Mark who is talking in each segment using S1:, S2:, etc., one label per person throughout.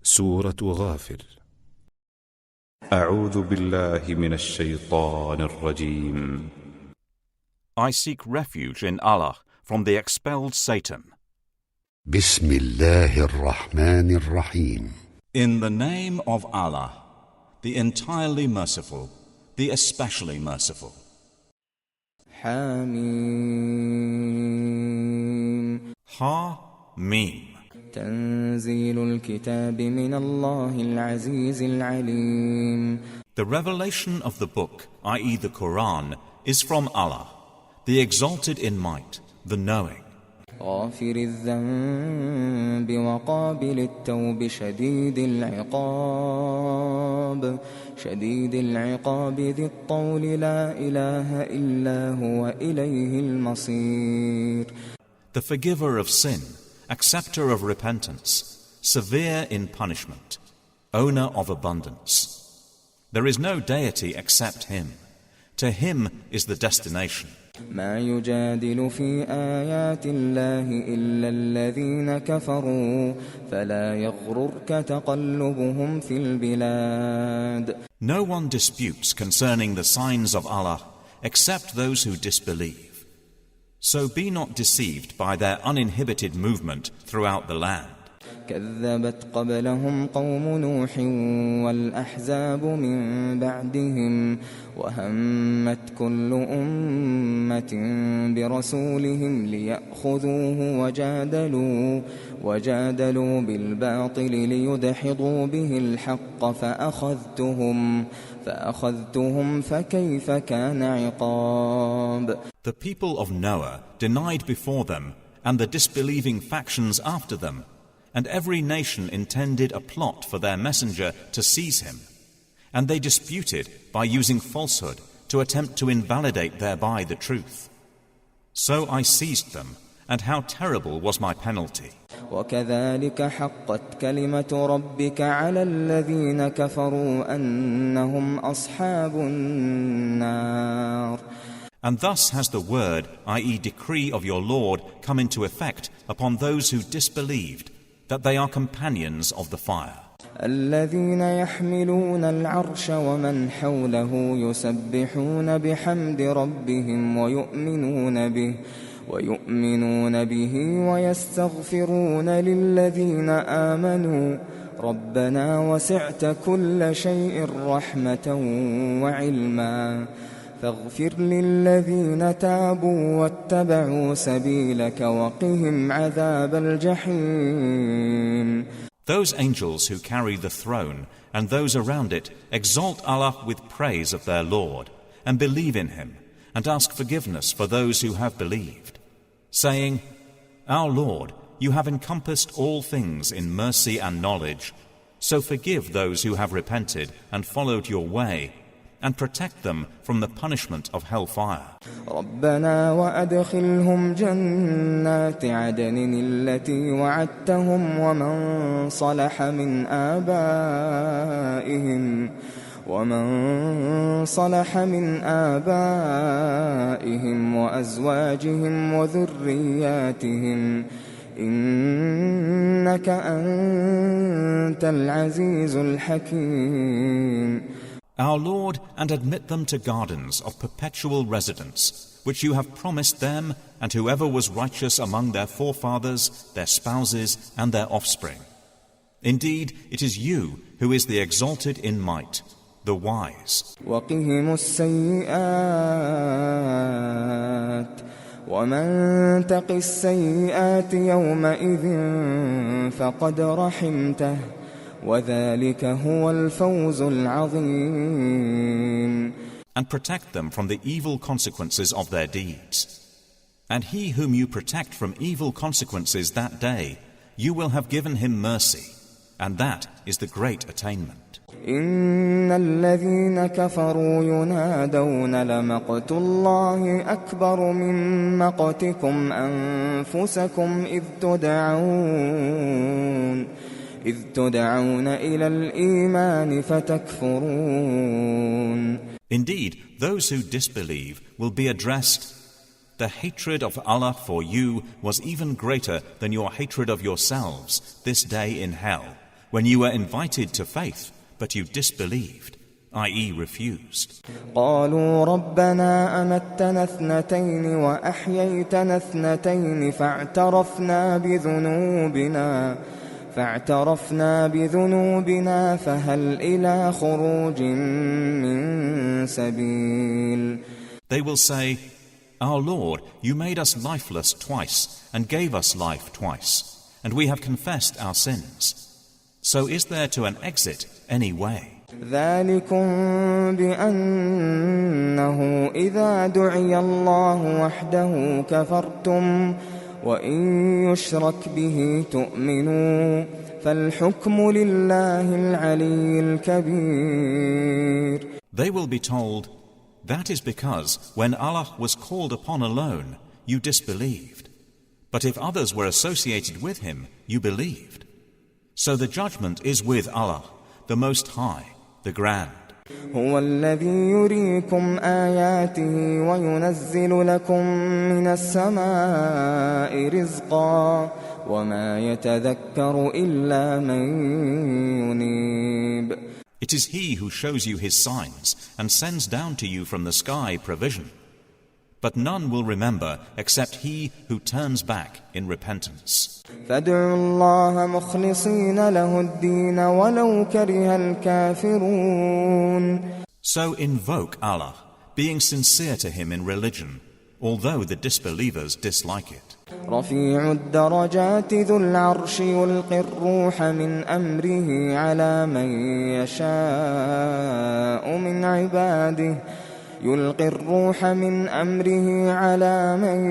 S1: سورة غافر. أعوذ بالله من الشيطان الرجيم.
S2: I seek refuge in Allah from the expelled Satan.
S3: بسم الله الرحمن الرحيم.
S4: In the name of Allah, the entirely merciful, the especially merciful.
S5: حاميم.
S2: Ha-Mim.
S5: تنزيل الكتاب من الله العزيز العليم.
S2: The revelation of the book, i.e. the Quran, is from Allah, the exalted in might, the knowing.
S5: غافر الذنب وقابل التوب شديد العقاب ذي الطول لا إله إلا هو إليه المصير.
S2: The forgiver of sin, acceptor of repentance, severe in punishment, owner of abundance. There is no deity except Him. To Him is the destination.
S5: ما يجادل في آيات الله إلا الذين كفروا فلا يغررك تقلبهم في البلاد.
S2: No one disputes concerning the signs of Allah except those who disbelieve. So be not deceived by their uninhibited movement throughout the land.
S5: كذبت قبلهم قوم نوح والأحزاب من بعدهم وهمت كل أمة برسولهم ليأخذوه وجادلوا بالباطل ليدحضوا به الحق فأخذتهم فكيف كان عقاب.
S2: The people of Noah denied before them and the disbelieving factions after them, and every nation intended a plot for their messenger to seize him. And they disputed by using falsehood to attempt to invalidate thereby the truth. So I seized them, and how terrible was my penalty.
S5: وكذلك حقت كلمة ربك على الذين كفروا أنهم أصحاب النار.
S2: And thus has the word, i.e. decree of your Lord, come into effect upon those who disbelieved, that they are companions of the fire.
S5: الذين يحملون العرش ومن حوله يسبحون بحمد ربهم ويؤمنون به ويستغفرون للذين آمنوا ربنا وسعت كل شيء رحمة وعلما فاغفر للذين تابوا واتبعوا سبيلك وقهم عذاب الجحيم.
S2: Those angels who carry the throne and those around it exalt Allah with praise of their Lord and believe in Him and ask forgiveness for those who have believed, saying, Our Lord, you have encompassed all things in mercy and knowledge, so forgive those who have repented and followed your way, and protect them from the punishment of hellfire.
S5: ربنا وأدخلهم جنات عدن التي وعدتهم ومن صلح من آبائهم وأزواجهم وذرياتهم إنك أنت العزيز الحكيم.
S2: Our Lord, and admit them to gardens of perpetual residence, which you have promised them and whoever was righteous among their forefathers, their spouses, and their offspring. Indeed, it is you who is the exalted in might, the wise.
S5: وقهم السيئات ومن تق السيئات يومئذ فقد رحمته وذلك هو الفوز العظيم.
S2: And protect them from the evil consequences of their deeds. And he whom you protect from evil consequences that day, you will have given him mercy, and that is the great attainment.
S5: إن الذين كفروا ينادون لمقت الله أكبر من مقتكم أنفسكم إذ تدعون إلى الإيمان فتكفرون.
S2: Indeed, those who disbelieve will be addressed, the hatred of Allah for you was even greater than your hatred of yourselves this day in hell, when you were invited to faith, but you disbelieved, i.e. refused.
S5: قالوا ربنا أمتنا اثنتين وأحييتنا اثنتين فاعترفنا بذنوبنا فهل إلى خروج من سبيل.
S2: They will say, Our Lord, you made us lifeless twice and gave us life twice, and we have confessed our sins. So is there to an exit any way?
S5: ذلكم بأنه إذا دعي الله وحده كفرتم وإن يشرك به تؤمنوا فالحكم لله العلي الكبير.
S2: They will be told, that is because when Allah was called upon alone, you disbelieved. But if others were associated with him, you believed. So the judgment is with Allah, the Most High, the Grand.
S5: هو الذي يريكم آياته وينزل لكم من السماء رزقا وما يتذكر إلا من ينيب.
S2: It is He who shows you His signs and sends down to you from the sky provision. But none will remember except he who turns back in repentance.
S5: فادعوا الله مخلصين له الدين ولو كره الكافرون.
S2: So invoke Allah, being sincere to Him in religion, although the disbelievers dislike it.
S5: رفيع الدرجات ذو العرش يلقي الروح من أمره على من يشاء من عباده يلقي الروح من أمره على من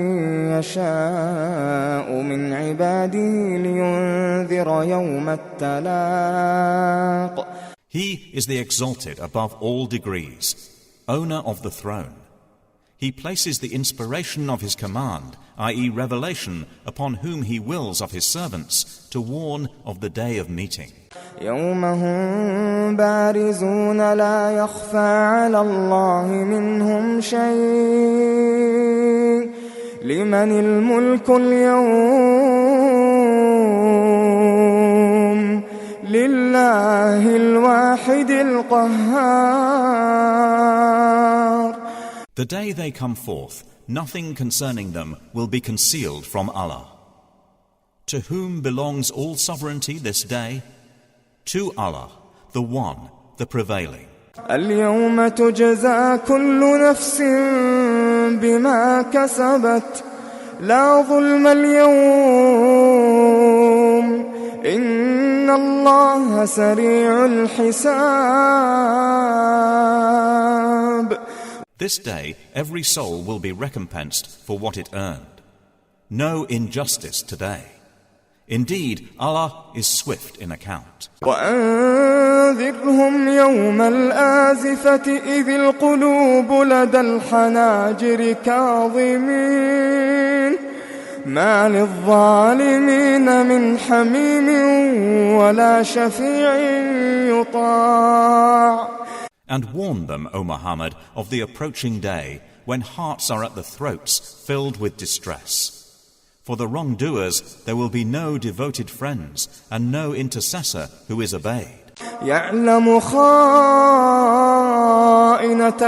S5: يشاء من عباده لينذر يوم التلاق.
S2: He is the exalted above all degrees, owner of the throne. He places the inspiration of His command, i.e. revelation, upon whom He wills of His servants to warn of the day of meeting.
S5: يوم هم بارزون لا يخفى على الله منهم شيء لمن الملك اليوم لله الواحد القهار.
S2: The day they come forth, nothing concerning them will be concealed from Allah. To whom belongs all sovereignty this day? To Allah, the One, the Prevailing.
S5: اليوم تجزى كل نفس بما كسبت لا ظلم اليوم إن الله سريع الحساب.
S2: This day, every soul will be recompensed for what it earned. No injustice today. Indeed, Allah is swift in account.
S5: وأنذرهم يوم الآزفة إذ القلوب لدى الحناجر كاظمين ما للظالمين من حميم ولا شفيع يطاع.
S2: And warn them, O Muhammad, of the approaching day when hearts are at the throats filled with distress. For the wrongdoers there will be no devoted friends and no intercessor who is obeyed.
S5: يعلم خائنة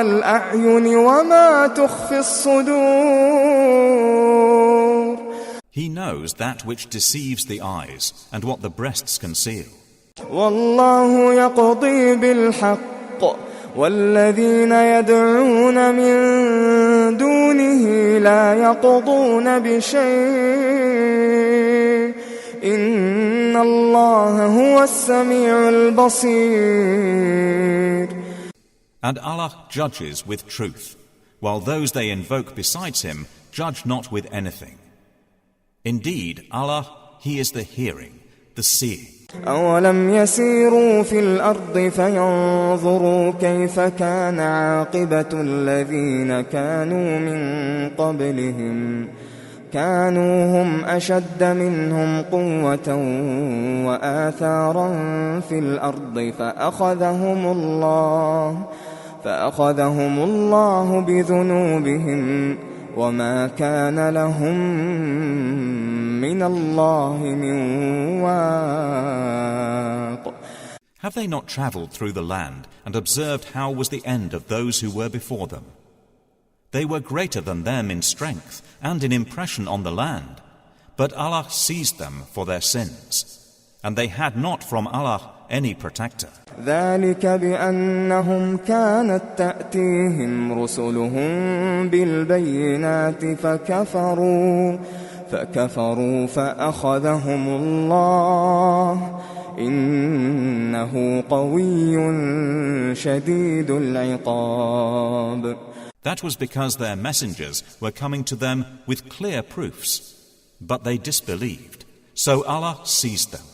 S5: الأعين وما تخفي الصدور.
S2: He knows that which deceives the eyes and what the breasts conceal.
S5: والله يقضي بالحق والذين يدعون من دونه لا يقضون بشيء إن الله هو السميع البصير.
S2: And Allah judges with truth, while those they invoke besides Him judge not with anything. Indeed, Allah, He is the hearing, the seeing.
S5: أولم يسيروا في الأرض فينظروا كيف كان عاقبة الذين كانوا من قبلهم كانوا هم أشد منهم قوة وآثارا في الأرض فأخذهم الله بذنوبهم وما كان لهم من الله من واق.
S2: Have they not travelled through the land and observed how was the end of those who were before them? They were greater than them in strength and in impression on the land, but Allah seized them for their sins, and they had not from Allah any protector.
S5: ذلك بأنهم كانت تأتيهم رسلهم بالبينات فكفروا فأخذهم الله إنه قوي شديد العقاب.
S2: That was because their messengers were coming to them with clear proofs, but they disbelieved, so Allah seized them.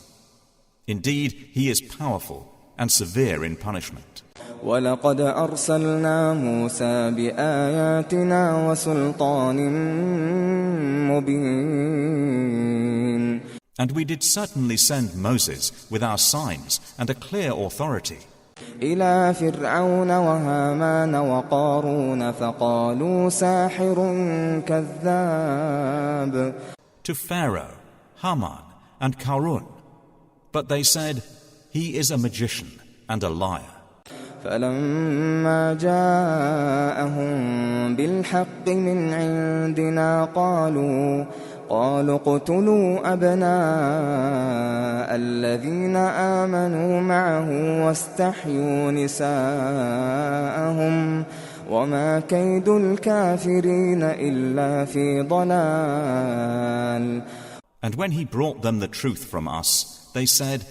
S2: Indeed, He is powerful and severe in punishment.
S5: وَلَقَدْ أَرْسَلْنَا مُوسَى بِآيَاتِنَا وَسُلْطَانٍ مُبِينٍ.
S2: And we did certainly send Moses with our signs and a clear authority
S5: إِلَى فِرْعَوْنَ وَهَامَانَ وَقَارُونَ فَقَالُوا سَاحِرٌ كَذَّابٌ.
S2: to Pharaoh, Haman, and Karun, but they said, "He is a magician and a liar."
S5: فَلَمَّا جَاءَهُم بِالْحَقِّ مِنْ عِندِنَا قَالُوا اقْتُلُوا أَبْنَاءَ الَّذِينَ آمَنُوا مَعَهُ وَاسْتَحْيُوا نِسَاءَهُمْ وَمَا كَيْدُ الْكَافِرِينَ إِلَّا فِي ضَلَالٍ.
S2: And when he brought them the truth from us, they said,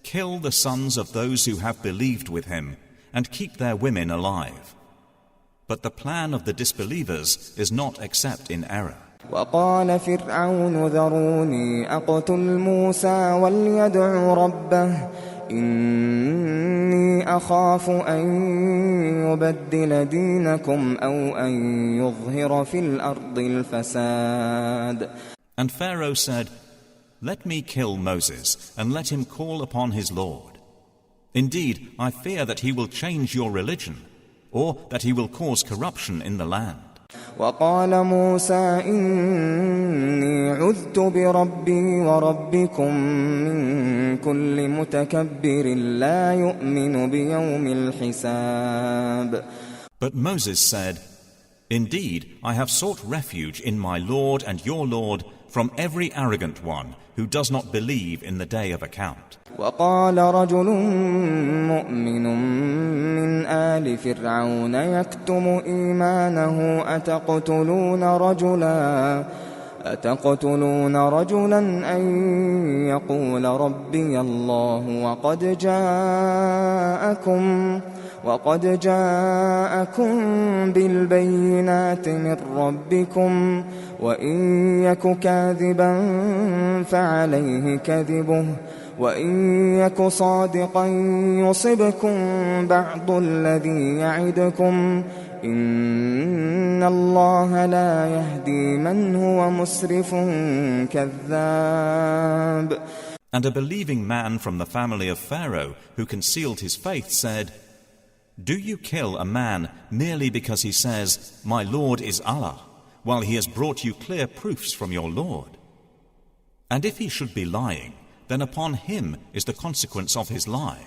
S2: "Kill the sons of those who have believed with him, and keep their women alive." But the plan of the disbelievers is not except in error.
S5: وقال فرعون ذروني أقتل موسى وليدع ربه إني أخاف أن يبدل دينكم أو أن يظهر في الأرض الفساد.
S2: And Pharaoh said, "Let me kill Moses and let him call upon his Lord. Indeed, I fear that he will change your religion, or that he will cause corruption in the land."
S5: وقال موسى إني عذت بربي وربكم من كل متكبر لا يؤمن بيوم الحساب.
S2: But Moses said, "Indeed, I have sought refuge in my Lord and your Lord from every arrogant one who does not believe in the day of account."
S5: وقال رجل مؤمن من آل فرعون يكتم إيمانه أتقتلون رجلا أن يقول ربي الله وقد جاءكم بالبينات من ربكم وإن يك كاذبا فعليه كذبه وإن يك صادقا يصبكم بعض الذي يعدكم إن الله لا يهدي من هو مسرف كذاب.
S2: And a believing man from the family of Pharaoh who concealed his faith said, "Do you kill a man merely because he says, 'My Lord is Allah,' while he has brought you clear proofs from your Lord? And if he should be lying, then upon him is the consequence of his lie.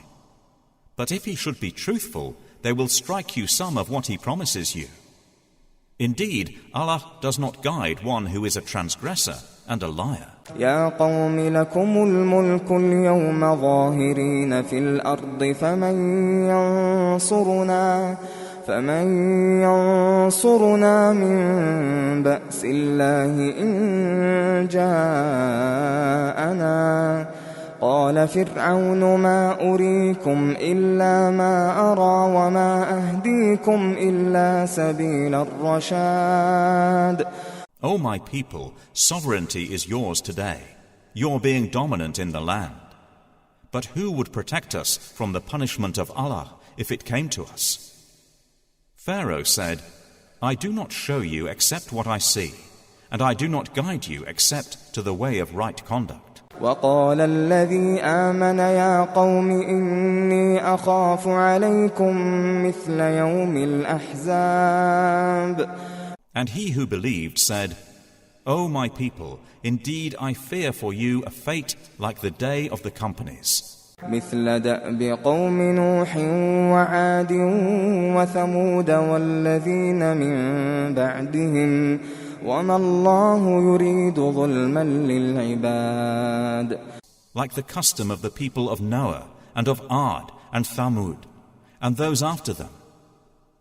S2: But if he should be truthful, they will strike you some of what he promises you. Indeed, Allah does not guide one who is a transgressor and a liar."
S5: يا قوم لكم الملك اليوم ظاهرين في الأرض فمن ينصرنا من بأس الله إن جاءنا. قال فرعون ما أريكم إلا ما أرى وما أهديكم إلا سبيل الرشاد.
S2: O my people, sovereignty is yours today, your being dominant in the land. But who would protect us from the punishment of Allah if it came to us? Pharaoh said, "I do not show you except what I see, and I do not guide you except to the way of right conduct."
S5: وقال الذي آمن يا قوم إني أخاف عليكم مثل يوم الأحزاب.
S2: And he who believed said, "O my people, indeed I fear for you a fate like the day of the companies."
S5: مثل دأب قوم نوح وعاد وثمود والذين من بعدهم وما الله يريد ظلما للعباد.
S2: Like the custom of the people of Noah and of Ad and Thamud and those after them.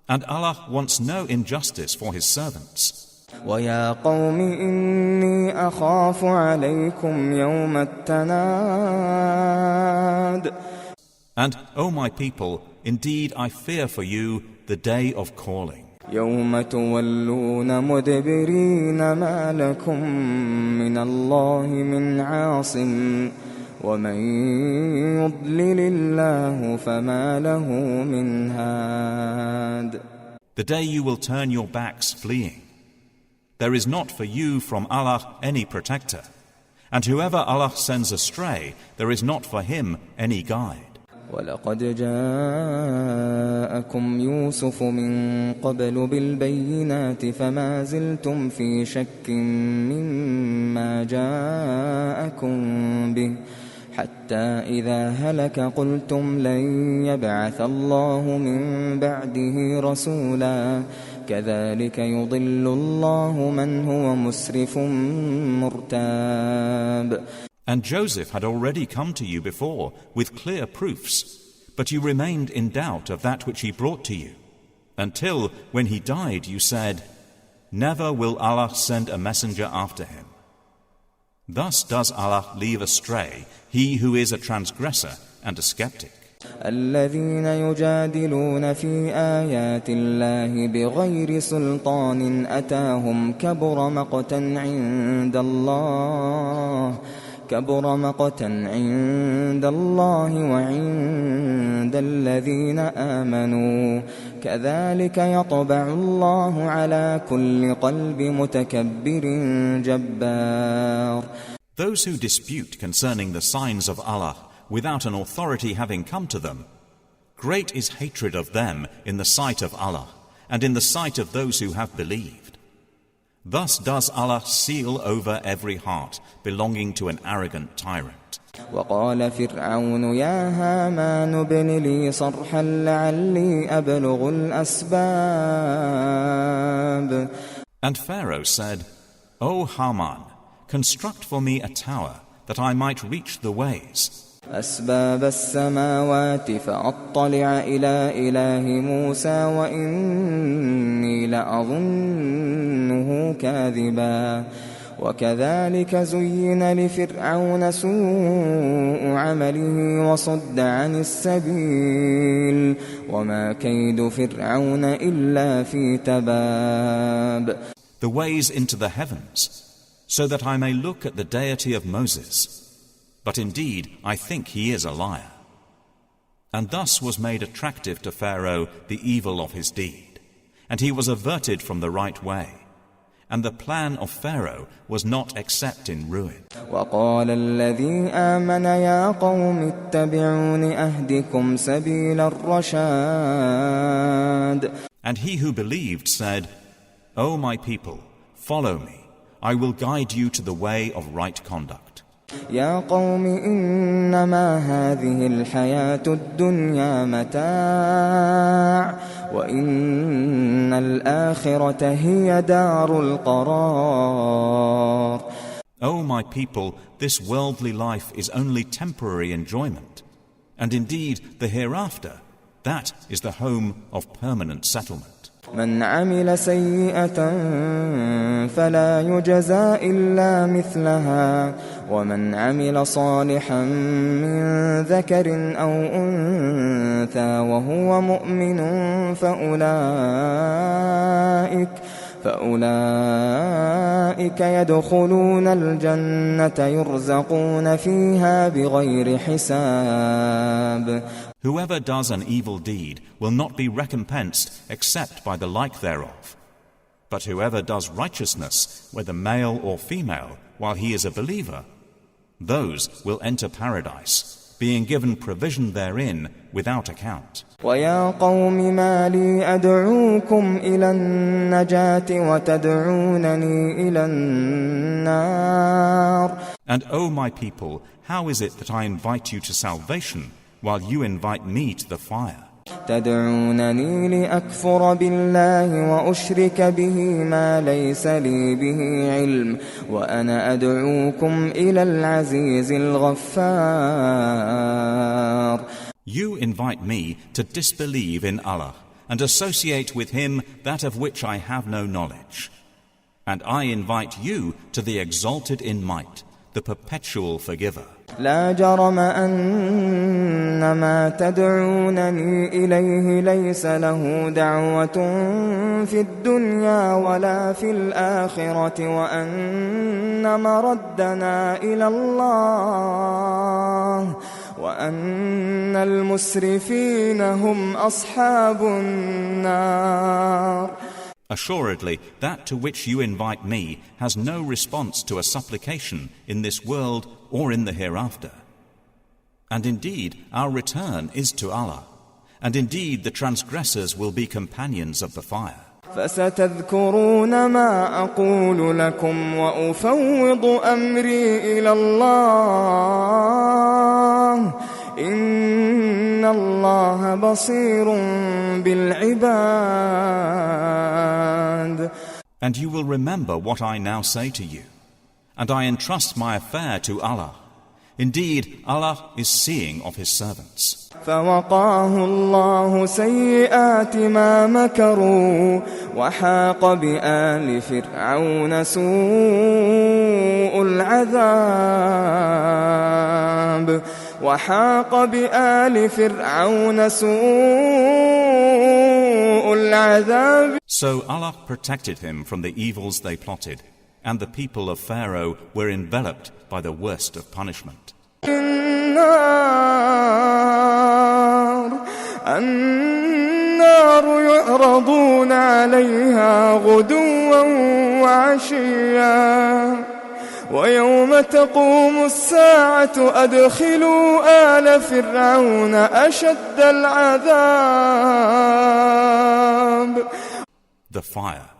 S2: And Allah wants no injustice for His servants.
S5: وَيَا قَوْمِ إِنِّي أَخَافُ عَلَيْكُمْ يَوْمَ التَّنَادِ.
S2: And, O my people, indeed I fear for you the day of calling.
S5: يَوْمَ تُوَلُّونَ مُدْبِرِينَ مَا لَكُمْ مِنَ اللَّهِ مِنْ عَاصِمٍ وَمَنْ يُضْلِلِ اللَّهُ فَمَا لَهُ مِنْ هَادٍ.
S2: The day you will turn your backs fleeing. There is not for you from Allah any protector. And whoever Allah sends astray, there is not for him any guide.
S5: وَلَقَدْ جَاءَكُمْ يُوسُفُ مِنْ قَبْلُ بِالْبَيِّنَاتِ فَمَا زِلْتُمْ فِي شَكٍّ مِّمَّا جَاءَكُمْ بِهِ حَتَّى إِذَا هَلَكَ قُلْتُمْ لَنْ يَبْعَثَ اللَّهُ مِنْ بَعْدِهِ رَسُولًا كَذَلِكَ يُضِلُّ اللَّهُ مَنْ هُوَ مُسْرِفٌ مُرْتَابٌ.
S2: And Joseph had already come to you before with clear proofs, but you remained in doubt of that which he brought to you, until when he died you said, "Never will Allah send a messenger after him." Thus does Allah leave astray he who is a transgressor and a skeptic.
S5: الذين يجادلون في آيات الله بغير سلطان أتاهم كبر مقتا عند الله وعند الذين آمنوا كذلك يطبع الله على كل قلب متكبر جبار.
S2: Those who dispute concerning the signs of Allah without an authority having come to them, great is hatred of them in the sight of Allah and in the sight of those who have believed. Thus does Allah seal over every heart belonging to an arrogant tyrant.
S5: وقال فرعون يا هامان ابن لي صرحا لعلي أبلغ الأسباب.
S2: And Pharaoh said, O Haman, construct for me a tower that I might reach the ways.
S5: أسباب السماوات فأطلع إلى إله موسى وإني لأظنه كاذبا. وكذلك زين لفرعون سوء عمله وصد عن السبيل وما كيد فرعون إلا في تباب.
S2: The ways into the heavens, so that I may look at the deity of Moses. But indeed, I think he is a liar. And thus was made attractive to Pharaoh the evil of his deed, and he was averted from the right way. And the plan of Pharaoh was not except in ruin.
S5: وقال الذي آمن يا قوم اتبعون أهدكم سبيل الرشاد.
S2: And he who believed said, O my people, follow me, I will guide you to the way of right conduct.
S5: يا قوم إنما هذه الحياة الدنيا متاع وإن الآخرة هي دار القرار.
S2: O my people, this worldly life is only temporary enjoyment, and indeed the hereafter, that is the home of permanent settlement.
S5: من عمل سيئة فلا يجزى إلا مثلها ومن عمل صالحا من ذكر أو أنثى وهو مؤمن فأولئك يدخلون الجنة يرزقون فيها بغير حساب.
S2: Whoever does an evil deed will not be recompensed except by the like thereof. But whoever does righteousness, whether male or female, while he is a believer, those will enter paradise, being given provision therein without account.
S5: وَيَا قَوْمِ مَا لِي أَدْعُوكُمْ إِلَى النَّجَاةِ وَتَدْعُونَنِي إِلَى النَّارِ.
S2: And O my people, how is it that I invite you to salvation while you invite me to the fire?
S5: تدعونني لأكفر بالله وأشرك به ما ليس لي به علم وأنا أدعوكم إلى العزيز الغفار.
S2: You invite me to disbelieve in Allah and associate with Him that of which I have no knowledge. And I invite you to the exalted in might, the perpetual forgiver.
S5: لا جرم أن ما تدعونني إليه ليس له دعوة في الدنيا ولا في الآخرة وأن مردنا إلى الله وأن المسرفين هم أصحاب النار.
S2: Assuredly, that to which you invite me has no response to a supplication in this world or in the hereafter. And indeed, our return is to Allah. And indeed, the transgressors will be companions of the fire.
S5: فستذكرون ما أقول لكم وأفوض أمري إلى الله إن الله بصير بالعباد.
S2: And you will remember what I now say to you. And I entrust my affair to Allah. Indeed, Allah is seeing of His servants.
S5: فوقاه الله سيئات ما مكروا وحاق بآل فرعون سوء العذاب وحاق بآل فرعون سوء العذاب.
S2: So Allah protected him from the evils they plotted, and the people of Pharaoh were enveloped by the worst of punishment.
S5: النار يعرضون عليها غدوا وعشيا ويوم تقوم الساعة أدخلوا آل فرعون أشد العذاب.
S2: The fire.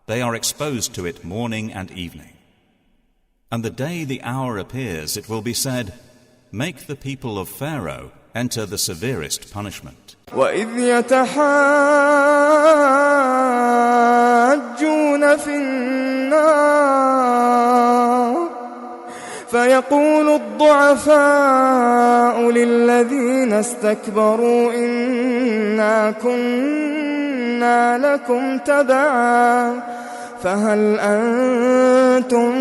S2: They are exposed to it morning and evening. And the day the hour appears, it will be said, make the people of Pharaoh enter the severest punishment.
S5: وَإِذْ يَتَحَاجُّونَ فِي النَّارِ فَيَقُولُ الضُّعَفَاءُ لِلَّذِينَ اسْتَكْبَرُوا إِنَّا كُنَّا لَكُمْ تَبَعًا فَهَلْ أَنْتُمْ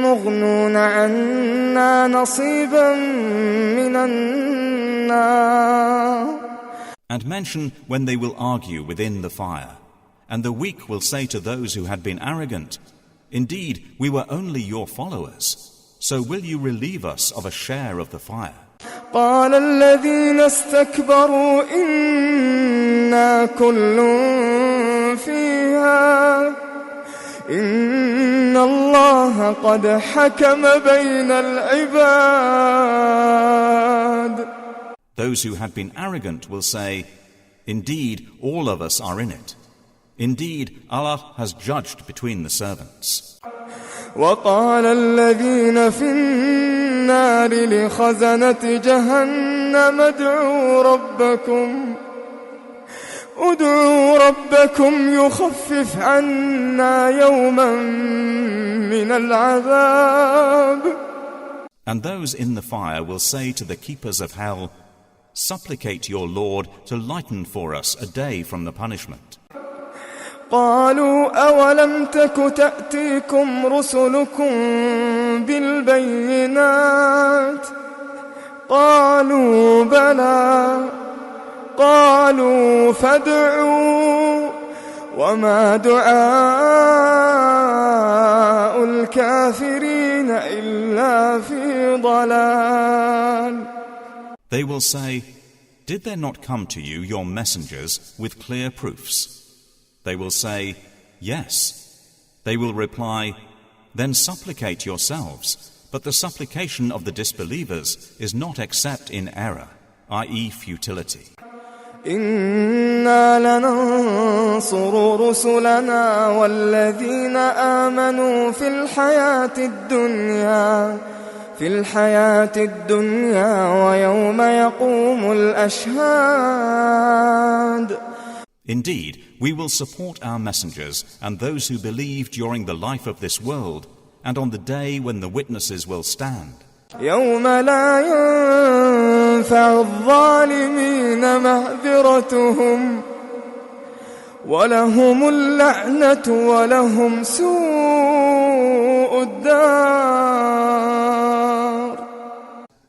S5: مُغْنُونَ عَنَّا نَصِيبًا مِنَ النَّارِ.
S2: And mention when they will argue within the fire, and the weak will say to those who had been arrogant, indeed, we were only your followers, so will you relieve us of a share of the fire?
S5: قال الذين استكبروا إنا كل فيها إن الله قد حكم بين العباد.
S2: Those who had been arrogant will say, indeed, all of us are in it. Indeed, Allah has judged between the servants.
S5: وقال الذين في النار لخزنة جهنم ادعوا ربكم يخفف عنا يوما من العذاب.
S2: And those in the fire will say to the keepers of hell, supplicate your Lord to lighten for us a day from the punishment.
S5: قالوا أولم تك تأتيكم رسلكم بالبينات قالوا بلى قالوا فادعوا وما دعاء الكافرين إلا في ضلال.
S2: They will say, did there not come to you your messengers with clear proofs? They will say, yes. They will reply, then supplicate yourselves, but the supplication of the disbelievers is not except in error, i.e. futility.
S5: إن إنا لننصر رسلنا والذين آمنوا في الحياة الدنيا ويوم يقوم الأشهاد.
S2: Indeed, we will support our messengers and those who believe during the life of this world and on the day when the witnesses will stand.
S5: يوم لا ينفع الظالمين معذرتهم ولهم اللعنة ولهم سوء الدار.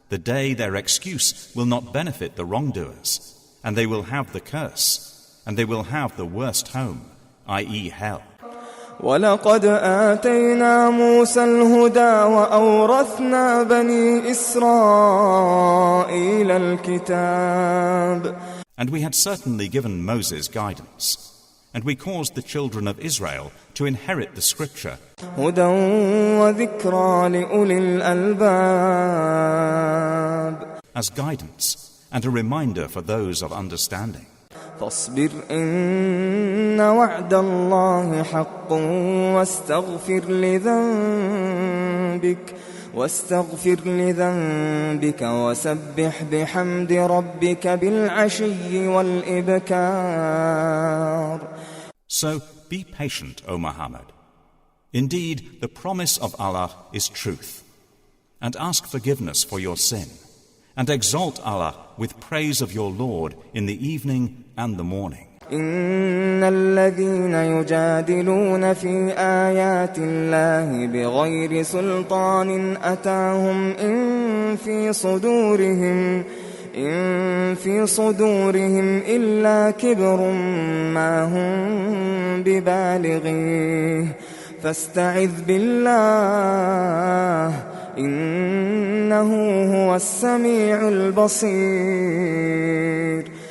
S2: The day their excuse will not benefit the wrongdoers, and they will have the curse, and they will have the worst home, i.e. hell.
S5: ولقد آتينا موسى الهدى وأورثنا بني إسرائيل الكتاب.
S2: And we had certainly given Moses guidance, and we caused the children of Israel to inherit the scripture.
S5: هدى وذكرى لأولي الألباب.
S2: As guidance and a reminder for those of understanding.
S5: فاصبر إن وعد الله حق واستغفر لذنبك وسبح بحمد ربك بالعشي والإبكار.
S2: So be patient, O Muhammad. Indeed, the promise of Allah is truth. And ask forgiveness for your sin. And exalt Allah with praise of your Lord in the evening and the morning.
S5: إن الذين يجادلون في آيات الله بغير سلطان أتاهم إن في صدورهم إلا كبر ما هم ببالغيه فاستعذ بالله إنه هو السميع البصير.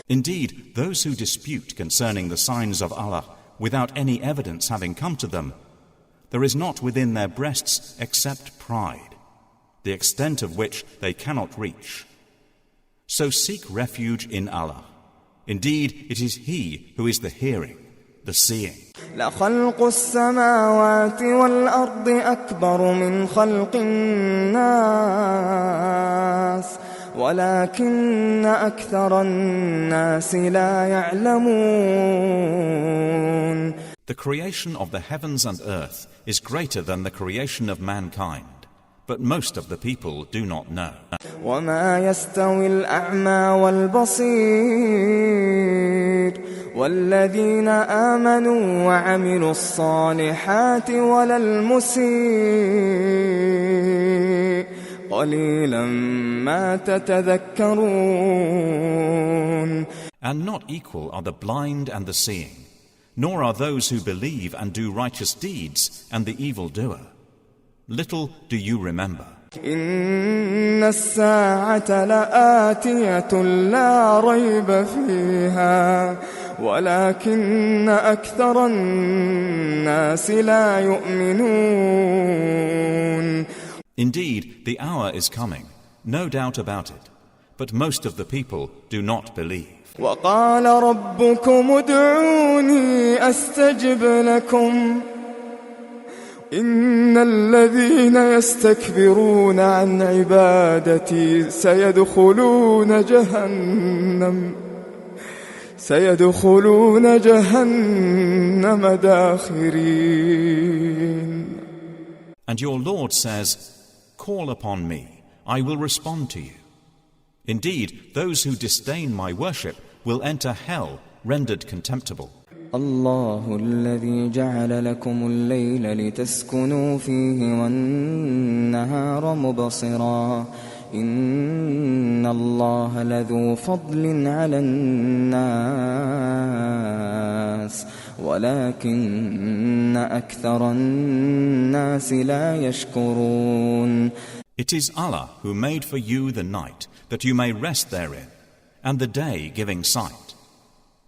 S2: Indeed, those who dispute concerning the signs of Allah without any evidence having come to them, there is not within their breasts except pride, the extent of which they cannot reach. So seek refuge in Allah. Indeed, it is He who is the hearing, the seeing.
S5: لخلق السماوات والأرض أكبر من خلق الناس ولكن أكثر الناس لا يعلمون.
S2: The creation of the heavens and earth is greater than the creation of mankind, but most of the people do not know.
S5: وما يستوي الأعمى والبصير والذين آمنوا وعملوا الصالحات ولا المسيء قليلا ما تتذكرون.
S2: And not equal are the blind and the seeing, nor are those who believe and do righteous deeds and the evildoer. Little do you remember.
S5: إن الساعة لآتية لا ريب فيها ولكن أكثر الناس لا يؤمنون.
S2: Indeed, the hour is coming, no doubt about it, but most of the people do not believe.
S5: وقال ربكم ادعوني أستجب لكم إن الذين يستكبرون عن عبادتي سيدخلون جهنم داخرين.
S2: And your Lord says, call upon me, I will respond to you. Indeed, those who disdain my worship will enter hell rendered contemptible.
S5: الله الذي جعل لكم الليل لتسكنوا فيه والنهار مبصرا إن الله لذو فضل على الناس ولكن أكثر الناس لا يشكرون.
S2: It is Allah who made for you the night that you may rest therein, and the day giving sight.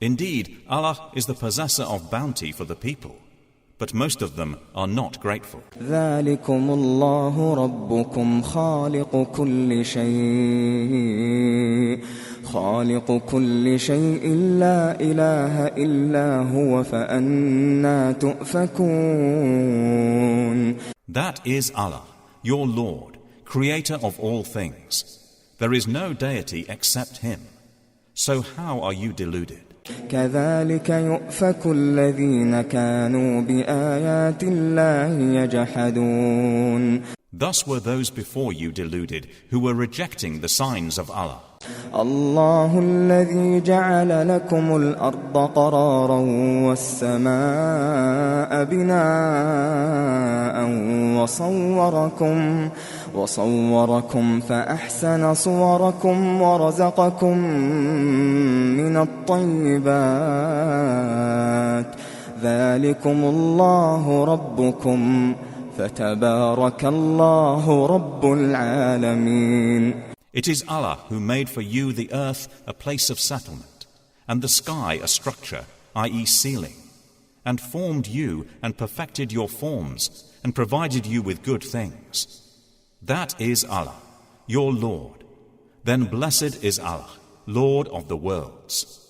S2: Indeed, Allah is the possessor of bounty for the people, but most of them are not grateful.
S5: ذلكم الله ربكم خالق كل شيء خالق كل شيء لا إله إلا هو فأنى تؤفكون.
S2: That is Allah, your Lord, creator of all things. There is no deity except Him. So how are you deluded?
S5: كذلك يؤفك الذين كانوا بآيات الله يجحدون.
S2: Thus were those before you deluded, who were rejecting the signs of Allah.
S5: الله الذي جعل لكم الأرض قرارا والسماء بناء وصوركم فأحسن صوركم ورزقكم من الطيبات ذلكم الله ربكم فتبارك الله رب العالمين.
S2: It is Allah who made for you the earth a place of settlement, and the sky a structure, i.e. ceiling, and formed you and perfected your forms, and provided you with good things. That is Allah, your Lord. Then blessed is Allah, Lord of the worlds.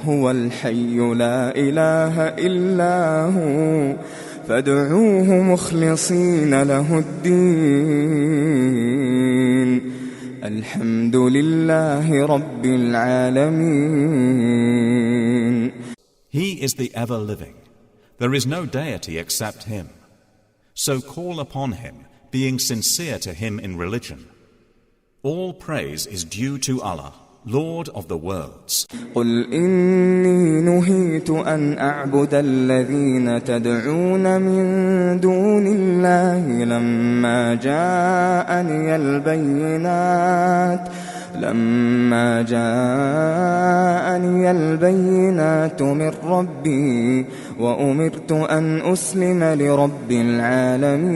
S5: هو الحي لا إله إلا هو فادعوه مخلصين له الدين الحمد لله رب العالمين.
S2: He is the ever-living. There is no deity except Him. So call upon Him, being sincere to Him in religion. All praise is due to Allah, Lord of the worlds.
S5: قل إني نهيت أن أعبد الذين تدعون من دون الله لما جاءني البينات من ربي وأمرت أن أسلم لرب العالمين.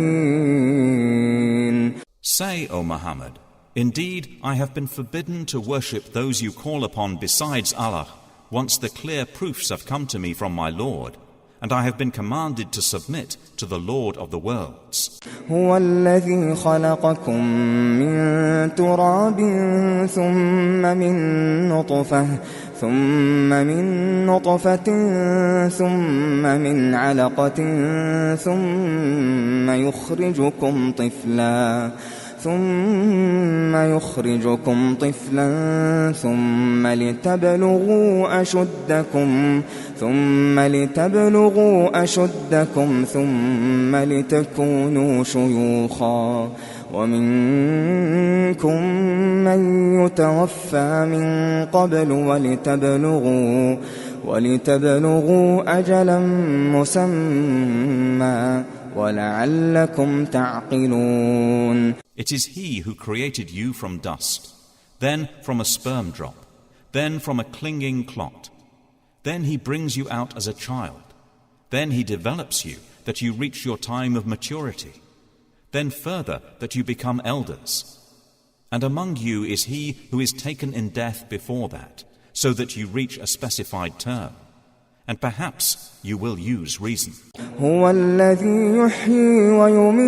S2: Say, O Muhammad, indeed, I have been forbidden to worship those you call upon besides Allah, once the clear proofs have come to me from my Lord, and I have been commanded to submit to the Lord of the worlds.
S5: هو الذي خلقكم من تراب ثم من نطفة ثم من علقة ثم يخرجكم طفلا ثم لتبلغوا أشدكم ثم لتكونوا شيوخا ومنكم من يتوفى من قبل ولتبلغوا أجلا مسمى وَلَعَلَّكُمْ تَعْقِلُونَ.
S2: It is He who created you from dust, then from a sperm drop, then from a clinging clot. Then He brings you out as a child. Then He develops you that you reach your time of maturity. Then further that you become elders. And among you is He who is taken in death before that, so that you reach a specified term. And perhaps you will use reason.
S5: هو الذي يحيي ويميت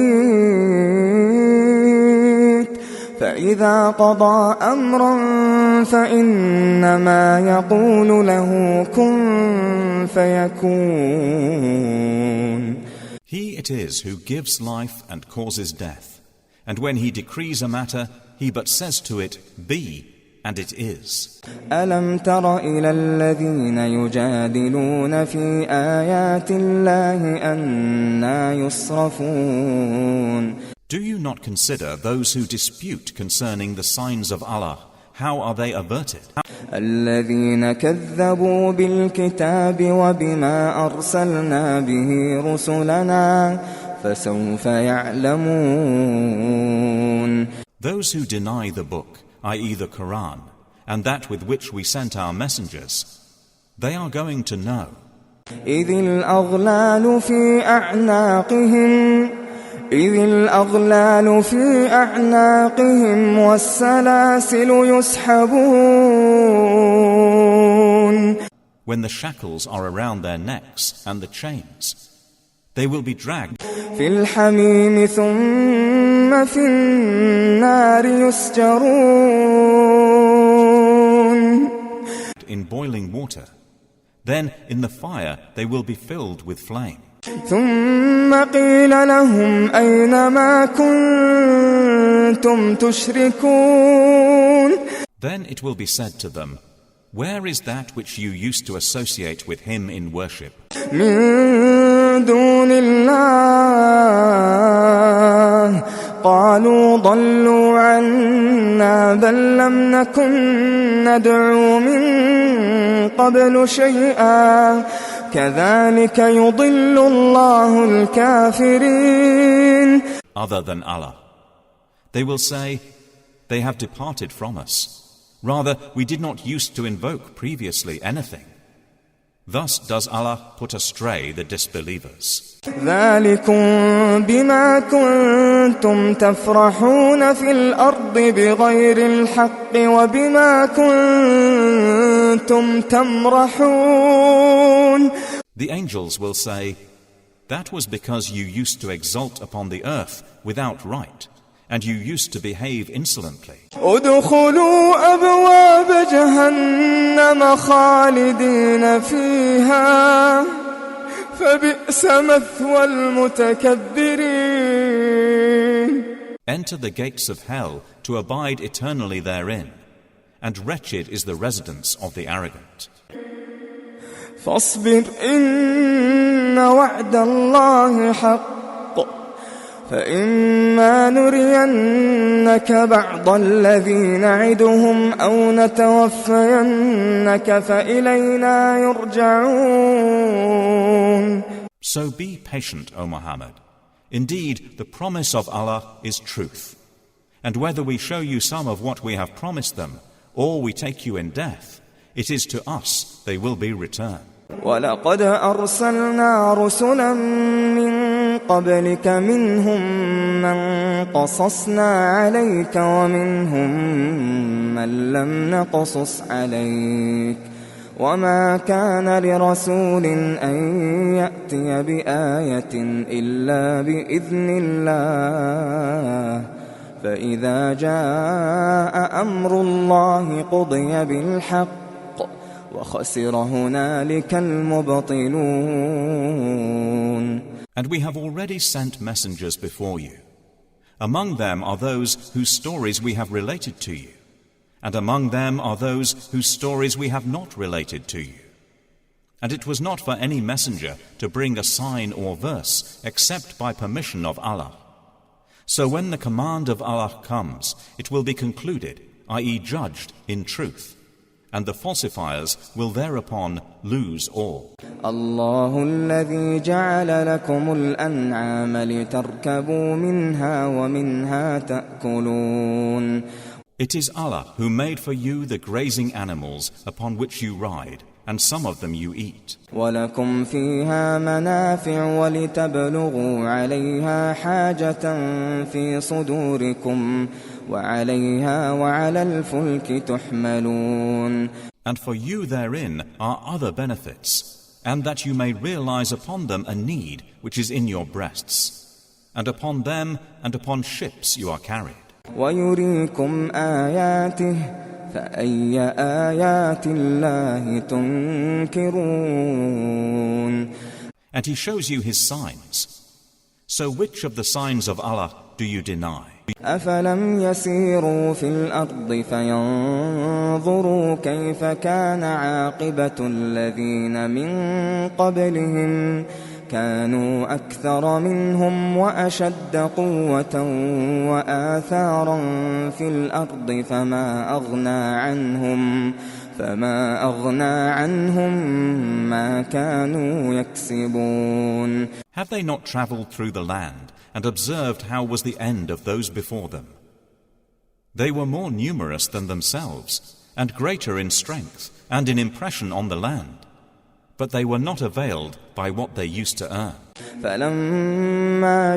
S5: فإذا قضى أمرا فإنما يقول له كن فيكون.
S2: He it is who gives life and causes death. And when He decrees a matter, He but says to it, be, and it is.
S5: ألم تر إلى الذين يجادلون في آيات الله أنى يصرفون.
S2: Do you not consider those who dispute concerning the signs of Allah, how are they averted?
S5: الذين كذبوا بالكتاب وبما أرسلنا به رسلنا فسوف يعلمون.
S2: Those who deny the book, i.e. the Quran, and that with which we sent our messengers, they are going to know.
S5: إذ الأغلال في أعناقهم والسلاسل يسحبون.
S2: When the shackles are around their necks and the chains, they will be dragged.
S5: في الحميم ثم في النار يسجرون.
S2: in boiling water. Then in the fire they will be filled with flame.
S5: ثم قيل لهم أين ما كنتم تشركون.
S2: Then it will be said to them, where is that which you used to associate with him in worship?
S5: من دون الله قالوا ضلوا عنا بل لم نكن ندعو من قبل شيئا كذلك يضل الله الكافرين.
S2: Other than Allah. They will say, they have departed from us. Rather, we did not used to invoke previously anything. Thus does Allah put astray the disbelievers.
S5: ذلكم بما كنتم تفرحون في الأرض بغير الحق وبما كنتم تمرحون.
S2: The angels will say, that was because you used to exult upon the earth without right, and you used to behave insolently.
S5: ادخلوا أبواب جهنم خالدين فيها فبئس مثوى المتكبرين.
S2: Enter the gates of hell to abide eternally therein, and wretched is the residence of the arrogant.
S5: فاصبر إن وعد الله حق فإما نرينك بعض الذي نعدهم أو نتوفينك فإلينا يرجعون.
S2: So be patient, O Muhammad. Indeed, the promise of Allah is truth. And whether we show you some of what we have promised them, or we take you in death, it is to us they will be returned.
S5: ولقد أرسلنا رسلا من قبلك منهم من قصصنا عليك ومنهم من لم نقصص عليك وما كان لرسول أن يأتي بآية إلا بإذن الله فإذا جاء أمر الله قضي بالحق وخسر هنالك المبطلون.
S2: And we have already sent messengers before you. Among them are those whose stories we have related to you, and among them are those whose stories we have not related to you. And it was not for any messenger to bring a sign or verse except by permission of Allah. So when the command of Allah comes, it will be concluded, i.e. judged in truth. And the falsifiers will thereupon lose all.
S5: الله الذي جعل لكم الأنعام لتركبوا منها ومنها تأكلون.
S2: It is Allah who made for you the grazing animals upon which you ride, and some of them you eat.
S5: ولكم فيها منافع ولتبلغوا عليها حاجة في صدوركم وعليها وعلى الفلك تحملون.
S2: And for you therein are other benefits, and that you may realize upon them a need which is in your breasts, and upon them and upon ships you are carried.
S5: ويريكم آياته فأي آيات الله تنكرون.
S2: And he shows you his signs. So which of the signs of Allah do you deny?
S5: أفلم يسيروا في الأرض فينظروا كيف كان عاقبة الذين من قبلهم كانوا أكثر منهم وأشد قوة وآثارا في الأرض فما أغنى عنهم ما كانوا يكسبون.
S2: Have they not traveled through the land and observed how was the end of those before them? They were more numerous than themselves, and greater in strength and in impression on the land, but they were not availed by what they used to earn.
S5: فلما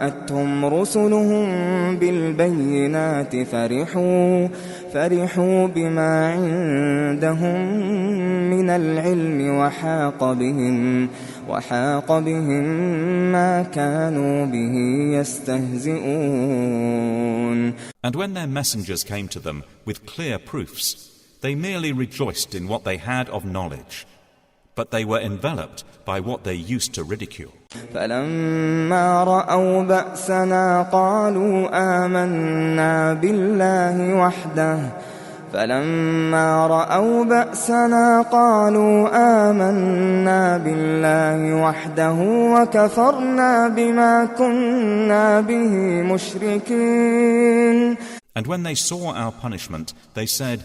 S5: جاءتهم رسلهم بالبينات فرحوا بما عندهم من العلم وحاق بهم ما كانوا به يستهزئون.
S2: And when their messengers came to them with clear proofs, they merely rejoiced in what they had of knowledge, but they were enveloped by what they used to ridicule.
S5: فلما رأوا بأسنا قالوا آمنا بالله وحده فلما رأوا بأسنا قالوا آمنا بالله وحده وكفرنا بما كنا به مشركين.
S2: And when they saw our punishment, they said,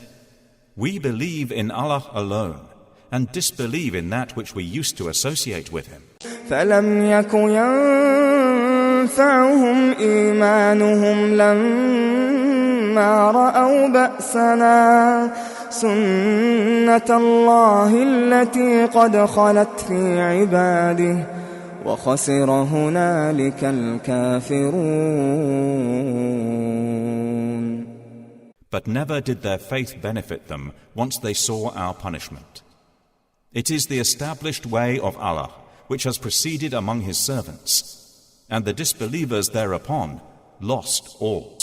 S2: "We believe in Allah alone, and disbelieve in that which we used to associate with Him."
S5: فلم يك ينفعهم إيمانهم لما رأوا بأسنا سنة الله التي قد خلت في عباده وخسر هنالك الكافرون.
S2: But never did their faith benefit them once they saw our punishment. It is the established way of Allah, which has proceeded among His servants, and the disbelievers thereupon lost all.